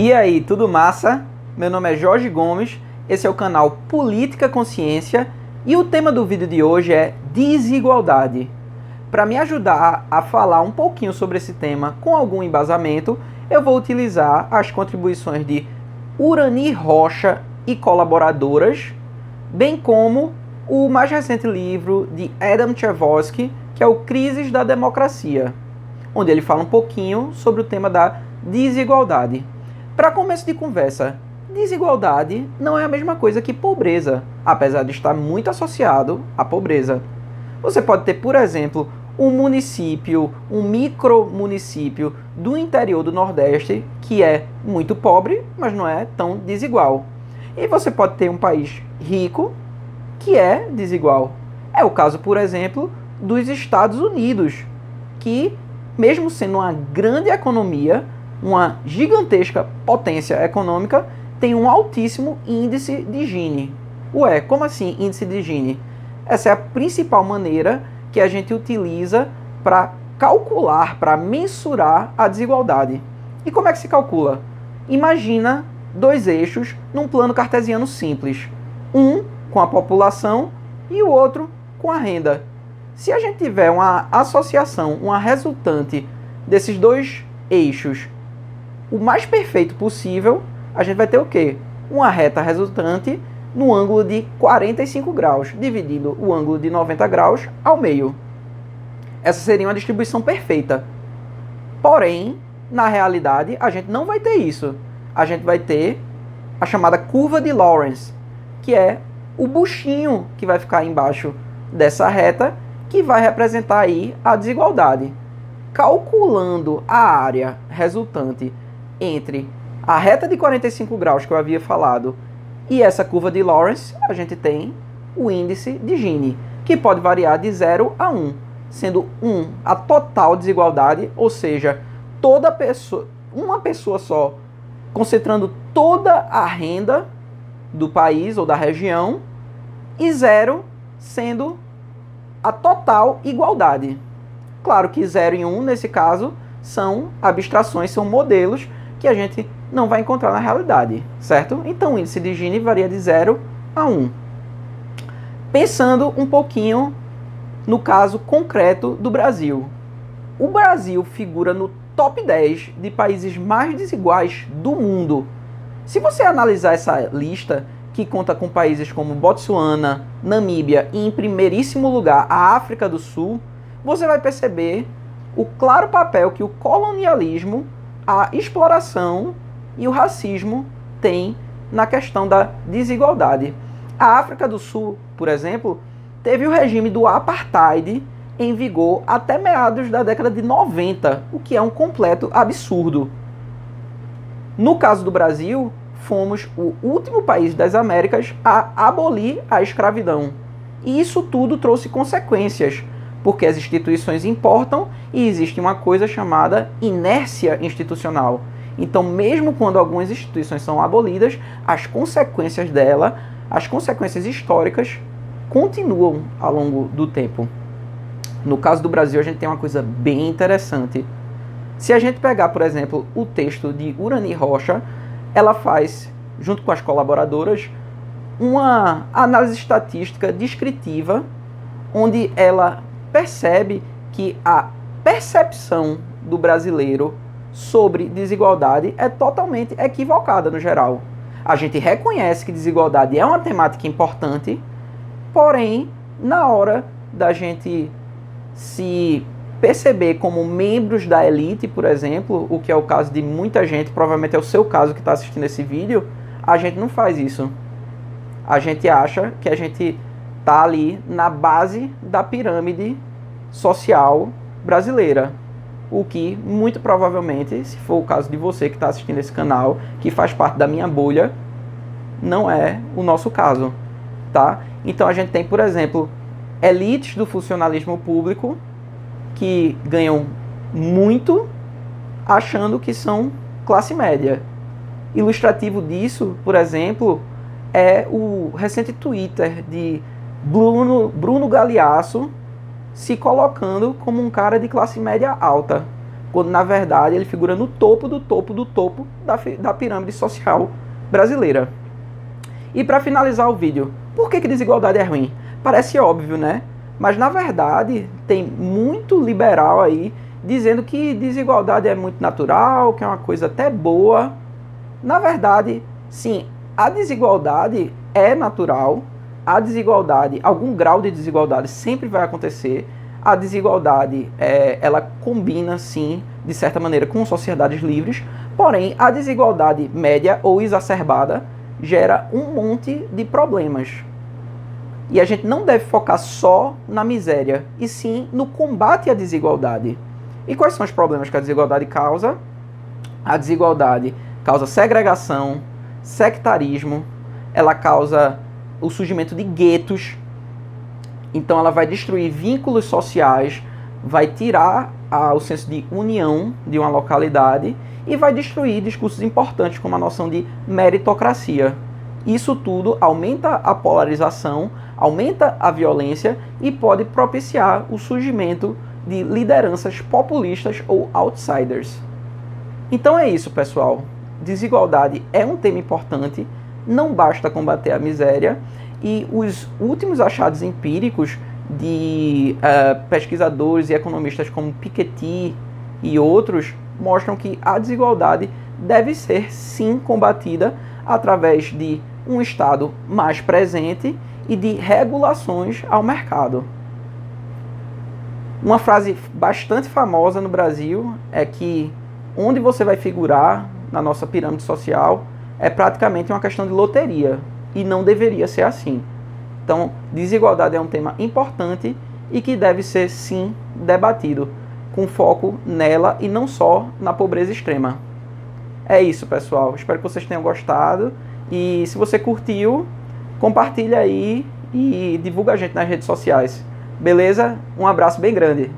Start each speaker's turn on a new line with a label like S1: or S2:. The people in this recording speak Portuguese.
S1: E aí, tudo massa? Meu nome é Jorge Gomes, esse é o canal Política Consciência e o tema do vídeo de hoje é desigualdade. Para me ajudar a falar um pouquinho sobre esse tema com algum embasamento, eu vou utilizar as contribuições de Urani Rocha e colaboradoras, bem como o mais recente livro de Adam Tversky, que é o Crises da Democracia, onde ele fala um pouquinho sobre o tema da desigualdade. Para começo de conversa, desigualdade não é a mesma coisa que pobreza, apesar de estar muito associado à pobreza. Você pode ter, por exemplo, um município, um micromunicípio do interior do Nordeste que é muito pobre, mas não é tão desigual. E você pode ter um país rico que é desigual. É o caso, por exemplo, dos Estados Unidos, que, mesmo sendo uma grande economia, uma gigantesca potência econômica, tem um altíssimo índice de Gini. Ué, como assim índice de Gini? Essa é a principal maneira que a gente utiliza para calcular, para mensurar a desigualdade. E como é que se calcula? Imagina dois eixos num plano cartesiano simples. Um com a população e o outro com a renda. Se a gente tiver uma associação, uma resultante desses dois eixos o mais perfeito possível, a gente vai ter o quê? Uma reta resultante no ângulo de 45 graus, dividindo o ângulo de 90 graus ao meio. Essa seria uma distribuição perfeita. Porém, na realidade, a gente não vai ter isso. A gente vai ter a chamada curva de Lorentz, que é o buchinho que vai ficar embaixo dessa reta, que vai representar aí a desigualdade. Calculando a área resultante entre a reta de 45 graus que eu havia falado e essa curva de Lorentz, a gente tem o índice de Gini, que pode variar de 0 a 1, sendo 1 a total desigualdade, ou seja, uma pessoa só concentrando toda a renda do país ou da região, e 0 sendo a total igualdade. Claro que 0 e 1, nesse caso, são abstrações, são modelos que a gente não vai encontrar na realidade, certo? Então o índice de Gini varia de 0 a 1. Pensando um pouquinho no caso concreto do Brasil. O Brasil figura no top 10 de países mais desiguais do mundo. Se você analisar essa lista, que conta com países como Botsuana, Namíbia e, em primeiríssimo lugar, a África do Sul, você vai perceber o claro papel que o colonialismo, a exploração e o racismo têm na questão da desigualdade. A África do Sul, por exemplo, teve o regime do apartheid em vigor até meados da década de 90, o que é um completo absurdo. No caso do Brasil, fomos o último país das Américas a abolir a escravidão. E isso tudo trouxe consequências, porque as instituições importam e existe uma coisa chamada inércia institucional. Então, mesmo quando algumas instituições são abolidas, as consequências dela, as consequências históricas, continuam ao longo do tempo. No caso do Brasil, a gente tem uma coisa bem interessante. Se a gente pegar, por exemplo, o texto de Urani Rocha, ela faz, junto com as colaboradoras, uma análise estatística descritiva, onde ela percebe que a percepção do brasileiro sobre desigualdade é totalmente equivocada no geral. A gente reconhece que desigualdade é uma temática importante, porém, na hora da gente se perceber como membros da elite, por exemplo, o que é o caso de muita gente, provavelmente é o seu caso que está assistindo esse vídeo, a gente não faz isso. A gente acha que a gente está ali na base da pirâmide social brasileira. O que, muito provavelmente, se for o caso de você que está assistindo esse canal, que faz parte da minha bolha, não é o nosso caso, tá? Então a gente tem, por exemplo, elites do funcionalismo público que ganham muito achando que são classe média. Ilustrativo disso, por exemplo, é o recente Twitter de Bruno Galeasso se colocando como um cara de classe média alta, quando na verdade ele figura no topo do topo do topo da pirâmide social brasileira. E para finalizar o vídeo, por que desigualdade é ruim? Parece óbvio, né? Mas na verdade tem muito liberal aí dizendo que desigualdade é muito natural, que é uma coisa até boa. Na verdade, sim, a desigualdade é natural, a desigualdade, algum grau de desigualdade sempre vai acontecer. A desigualdade, ela combina, sim, de certa maneira, com sociedades livres, porém, a desigualdade média ou exacerbada gera um monte de problemas. E a gente não deve focar só na miséria, e sim no combate à desigualdade. E quais são os problemas que a desigualdade causa? A desigualdade causa segregação, sectarismo, ela causa o surgimento de guetos. Então ela vai destruir vínculos sociais, vai tirar o senso de união de uma localidade e vai destruir discursos importantes como a noção de meritocracia. Isso tudo aumenta a polarização, aumenta a violência e pode propiciar o surgimento de lideranças populistas ou outsiders. Então é isso, pessoal. Desigualdade é um tema importante, não basta combater a miséria, e os últimos achados empíricos de pesquisadores e economistas como Piketty e outros mostram que a desigualdade deve ser sim combatida através de um Estado mais presente e de regulações ao mercado. Uma frase bastante famosa no Brasil é que onde você vai figurar na nossa pirâmide social é praticamente uma questão de loteria, e não deveria ser assim. Então, desigualdade é um tema importante e que deve ser, sim, debatido, com foco nela e não só na pobreza extrema. É isso, pessoal. Espero que vocês tenham gostado. E se você curtiu, compartilha aí e divulga a gente nas redes sociais. Beleza? Um abraço bem grande.